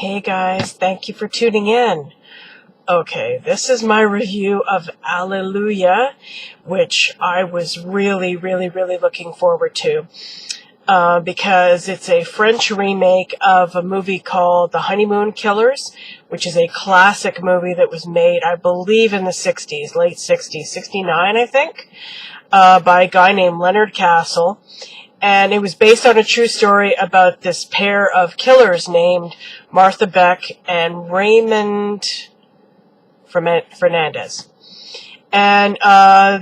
Hey guys, thank you for tuning in. Okay, this is my review of Alleluia, which I was really looking forward to because it's a French remake of a movie called The Honeymoon Killers, which is a classic movie that was made, I believe, in the 60s, late 60s, 69, I think, by a guy named Leonard Castle. And it was based on a true story about this pair of killers named Martha Beck and Raymond Fernandez. And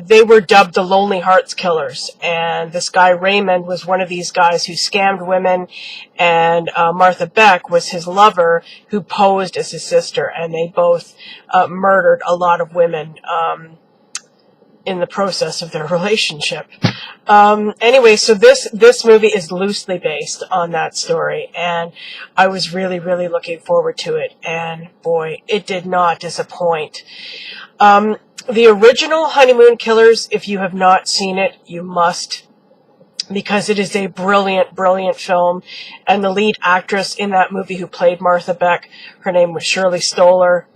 they were dubbed the Lonely Hearts Killers. And this guy Raymond was one of these guys who scammed women. And Martha Beck was his lover who posed as his sister. And they both murdered a lot of women in the process of their relationship. Anyway, so this movie is loosely based on that story, and I was really looking forward to it, and boy, it did not disappoint. The original Honeymoon Killers, if you have not seen it, you must, because it is a brilliant film, and the lead actress in that movie who played Martha Beck, her name was Shirley Stoller.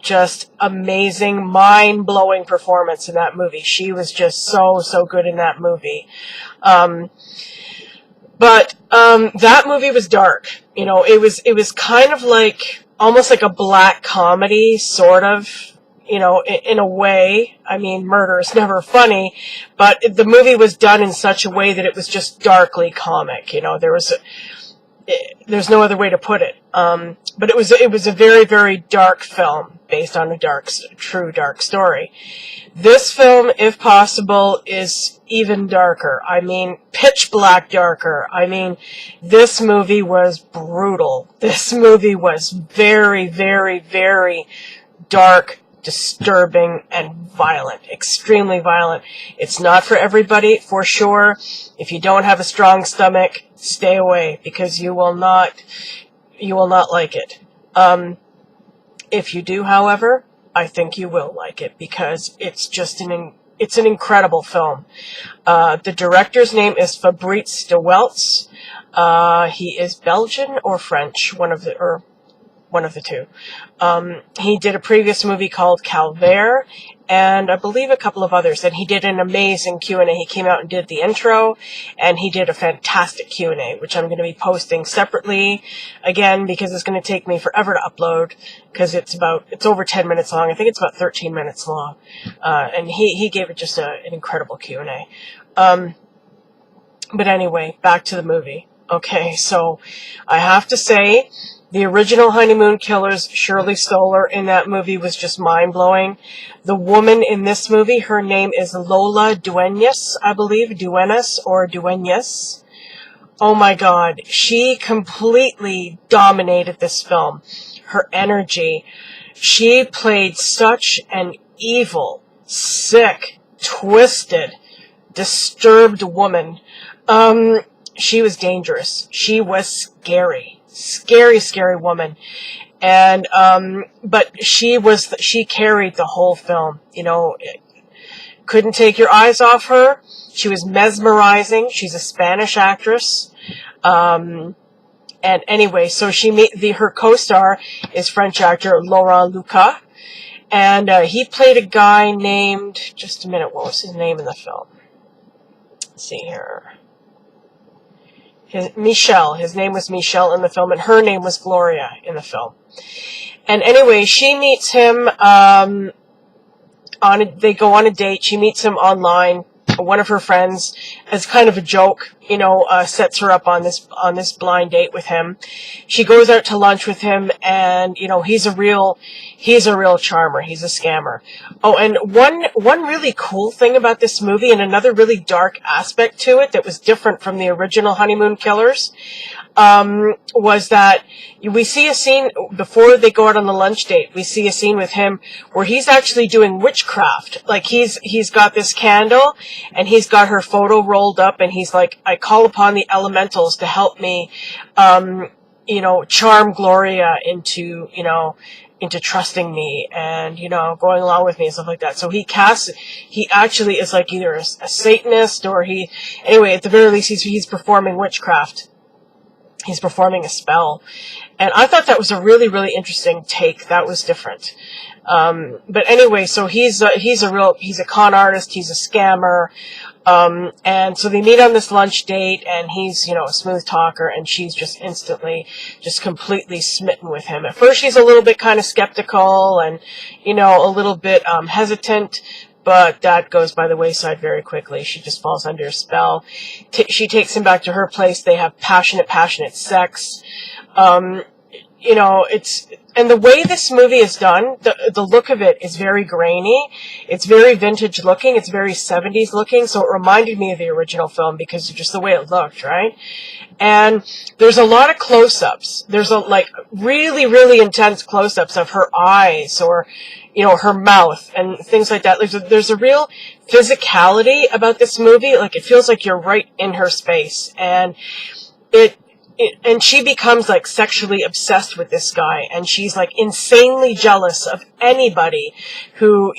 Just amazing, mind-blowing performance in that movie. She was just so good in that movie. But that movie was dark. You know, it was kind of like, almost like a black comedy, sort of, you know, in a way. I mean, murder is never funny, but the movie was done in such a way that it was just darkly comic. You know, there's no other way to put it. But it was a very dark film based on a true dark story. This film, if possible, is even darker. I mean, pitch black darker. I mean, this movie was brutal. This movie was very dark, disturbing, and violent. Extremely violent. It's not for everybody, for sure. If you don't have a strong stomach, stay away, because you will not like it. If you do, however, I think you will like it, because it's just it's an incredible film. The director's name is Fabrice du Welz. He is Belgian or French, one of the two. He did a previous movie called Calvaire, and I believe a couple of others. And he did an amazing Q&A. He came out and did the intro, and he did a fantastic Q&A, which I'm going to be posting separately, again, because it's going to take me forever to upload, because it's over 10 minutes long. I think it's about 13 minutes long. And he gave it just an incredible Q&A. But anyway, back to the movie. Okay, so I have to say, the original Honeymoon Killers, Shirley Stoller in that movie was just mind-blowing. The woman in this movie, her name is Lola Duenas, I believe. Duenas or Duenas. Oh my God. She completely dominated this film. Her energy. She played such an evil, sick, twisted, disturbed woman. She was dangerous. She was scary. Scary woman. And but she carried the whole film. You know, couldn't take your eyes off her. She was mesmerizing. She's a Spanish actress. And anyway, so her co-star is French actor Laurent Lucas, and he played a guy named, just a minute, what was his name in the film? Let's see here. Michelle. His name was Michelle in the film, and her name was Gloria in the film. And anyway, she meets him, they go on a date. She meets him online. One of her friends, as kind of a joke, you know, sets her up on this blind date with him. She goes out to lunch with him, and, you know, he's a real charmer. He's a scammer. Oh, and one really cool thing about this movie, and another really dark aspect to it that was different from the original Honeymoon Killers, was that we see a scene before they go out on the lunch date. We see a scene with him where he's actually doing witchcraft. Like he's got this candle, and he's got her photo rolled up, and he's like, I call upon the elementals to help me, you know, charm Gloria into trusting me and, you know, going along with me and stuff like that. So he actually is like either a Satanist or anyway, at the very least, he's performing witchcraft. He's performing a spell. And I thought that was a really, really interesting take. That was different. But anyway, so he's a con artist. He's a scammer. And so they meet on this lunch date, and he's, a smooth talker, and she's just instantly, just completely smitten with him. At first she's a little bit kind of skeptical and, a little bit, hesitant, but that goes by the wayside very quickly. She just falls under a spell. She takes him back to her place. They have passionate sex. And the way this movie is done, the look of it is very grainy. It's very vintage looking. It's very 70s looking. So it reminded me of the original film because of just the way it looked, right? And there's a lot of close-ups. There's really, really intense close-ups of her eyes or, her mouth and things like that. There's a real physicality about this movie. Like, it feels like you're right in her space. And and she becomes sexually obsessed with this guy, and she's insanely jealous of anybody who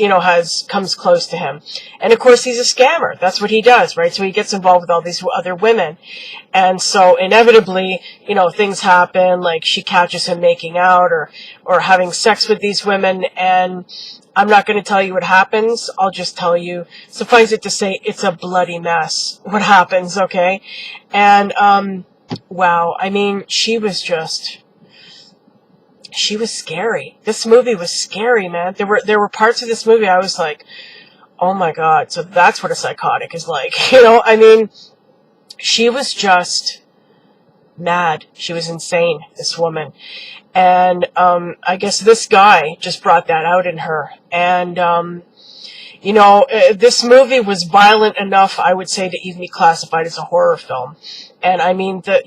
comes close to him. And of course he's a scammer. That's what he does, right? So he gets involved with all these other women, and so inevitably things happen. Like, she catches him making out or having sex with these women, and I'm not going to tell you what happens. I'll just tell you, suffice it to say, it's a bloody mess what happens, okay? And wow, I mean, she was scary. This movie was scary, man. There were parts of this movie I was like, oh my God, so that's what a psychotic is like. I mean, she was just mad. She was insane, this woman. And I guess this guy just brought that out in her. And this movie was violent enough, I would say, to even be classified as a horror film. And I mean, the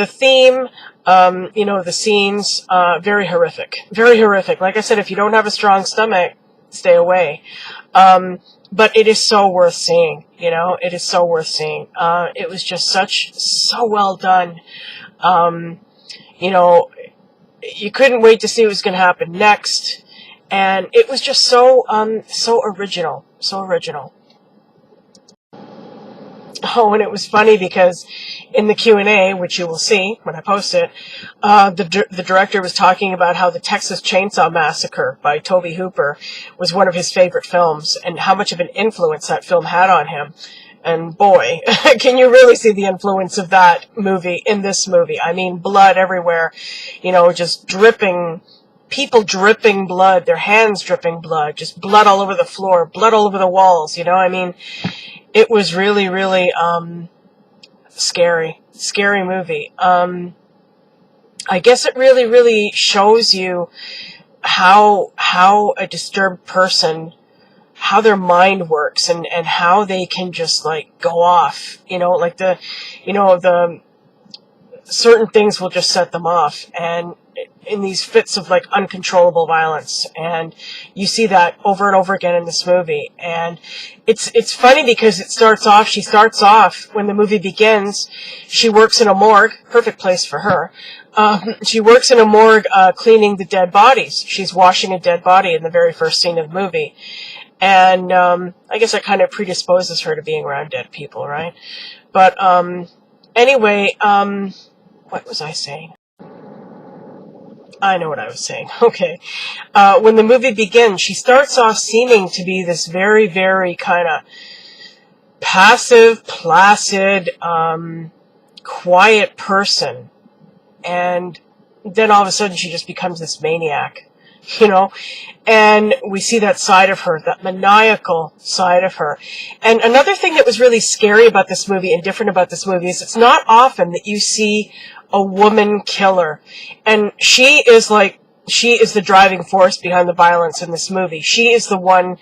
theme, the scenes, very horrific. Very horrific. Like I said, if you don't have a strong stomach, stay away. But it is so worth seeing, it is so worth seeing. It was just so well done. You couldn't wait to see what was going to happen next. And it was just so original. Oh, and it was funny because in the Q&A, which you will see when I post it, the director was talking about how the Texas Chainsaw Massacre by Tobe Hooper was one of his favorite films and how much of an influence that film had on him. And boy, can you really see the influence of that movie in this movie. I mean, blood everywhere, just dripping, people dripping blood, their hands dripping blood, just blood all over the floor, blood all over the walls, I mean, it was really, really scary movie. I guess it really, really shows you how a disturbed person, how their mind works and how they can just go off, the certain things will just set them off, and in these fits of uncontrollable violence. And you see that over and over again in this movie. And it's funny because she starts off when the movie begins, she works in a morgue, perfect place for her. She works in a morgue, cleaning the dead bodies. She's washing a dead body in the very first scene of the movie. And, I guess that kind of predisposes her to being around dead people, right? But, anyway, what was I saying? I know what I was saying. Okay. When the movie begins, she starts off seeming to be this very, very kind of passive, placid, quiet person. And then all of a sudden she just becomes this maniac, and we see that side of her, that maniacal side of her. And another thing that was really scary about this movie and different about this movie is it's not often that you see a woman killer. And she is the driving force behind the violence in this movie. She is the one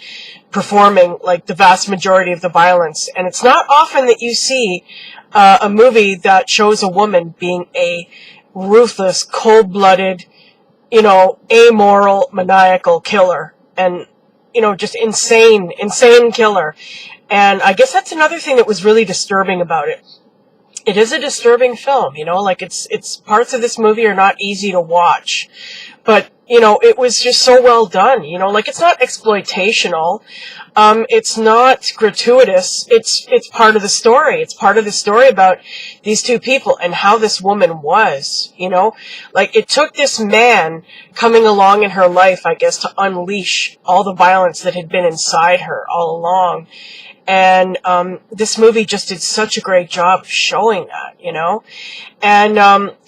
performing the vast majority of the violence. And it's not often that you see a movie that shows a woman being a ruthless, cold-blooded, amoral, maniacal killer. And, just insane killer. And I guess that's another thing that was really disturbing about it. It is a disturbing film, it's parts of this movie are not easy to watch. But you know, it was just so well done. You know, like, it's not exploitational. It's not gratuitous. It's part of the story. It's part of the story about these two people and how this woman was, you know. Like, it took this man coming along in her life, I guess, to unleash all the violence that had been inside her all along. And this movie just did such a great job of showing that, you know. And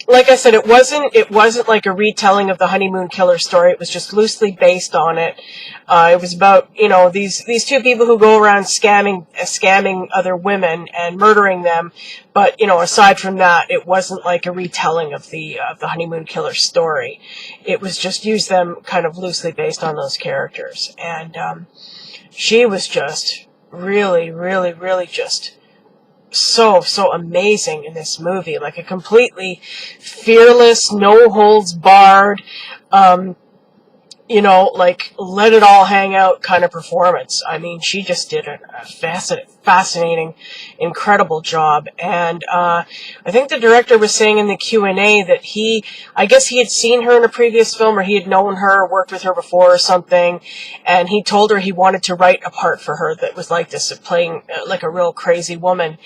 like I said, it wasn't like a retelling of the Honeymoon Killer story. It was just loosely based on it. It was about, you know, these two people who go around scamming other women and murdering them. But, you know, aside from that, it wasn't like a retelling of the Honeymoon Killer story. It was just used them kind of loosely based on those characters. And she was just really, really, really just so amazing in this movie. Like, a completely fearless, no holds barred, you know, like, let it all hang out kind of performance. I mean, she just did a fascinating, incredible job. And I think the director was saying in the Q&A that I guess he had seen her in a previous film, or he had known her, or worked with her before or something, and he told her he wanted to write a part for her that was like this, playing like a real crazy woman,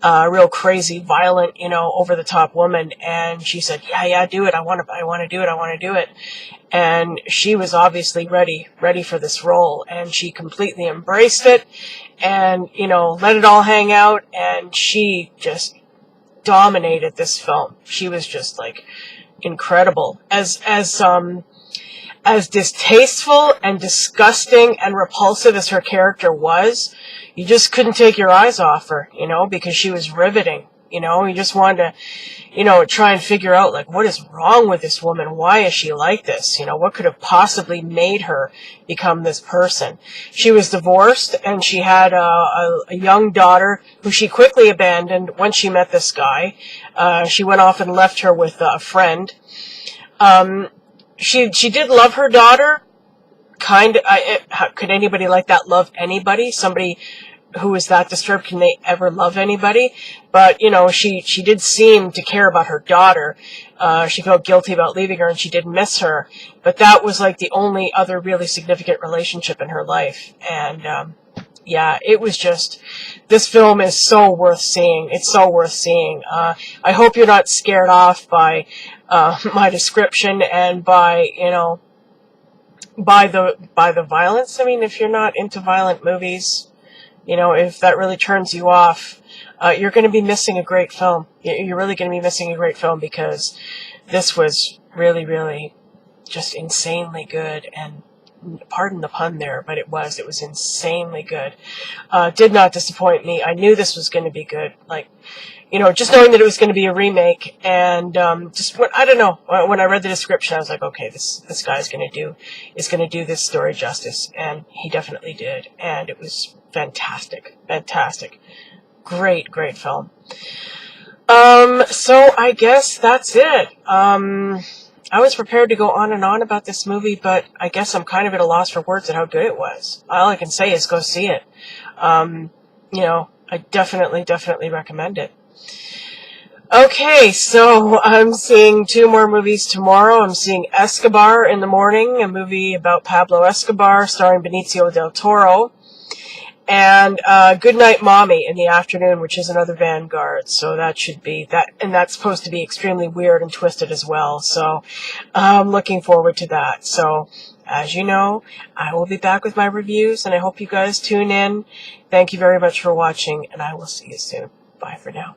real crazy, violent, you know, over-the-top woman. And she said, yeah, do it. I want to do it. And she was obviously ready for this role, and she completely embraced it, and, you know, let it all hang out, and she just dominated this film. She was just, like, incredible. As distasteful and disgusting and repulsive as her character was, you just couldn't take your eyes off her, you know, because she was riveting. You know, you just wanted to, you know, try and figure out, like, what is wrong with this woman? Why is she like this? You know, what could have possibly made her become this person? She was divorced, and she had a young daughter who she quickly abandoned once she met this guy. She went off and left her with a friend. She did love her daughter. Could anybody like that love anybody? Somebody who is that disturbed, can they ever love anybody? But, you know, she did seem to care about her daughter. She felt guilty about leaving her, and she did miss her. But that was like the only other really significant relationship in her life. And yeah, it was just, this film is so worth seeing. It's so worth seeing. I hope you're not scared off by my description and by, you know, by the violence. I mean, if you're not into violent movies, you know, if that really turns you off, you're going to be missing a great film. You're really going to be missing a great film, because this was really, really just insanely good. And pardon the pun there, but it was insanely good. Did not disappoint me. I knew this was going to be good. Like, you know, just knowing that it was going to be a remake, and I don't know, when I read the description, I was like, okay, this guy is going to do this story justice, and he definitely did, and it was fantastic. Great film. So I guess that's it. I was prepared to go on and on about this movie, but I guess I'm kind of at a loss for words at how good it was. All I can say is go see it. You know, I definitely recommend it. Okay, so I'm seeing 2 more movies tomorrow. I'm seeing Escobar in the morning, a movie about Pablo Escobar starring Benicio del Toro. And Goodnight Mommy in the afternoon, which is another Vanguard. So that should be that, and that's supposed to be extremely weird and twisted as well. So I'm looking forward to that. So as you know, I will be back with my reviews, and I hope you guys tune in. Thank you very much for watching, and I will see you soon. Bye for now.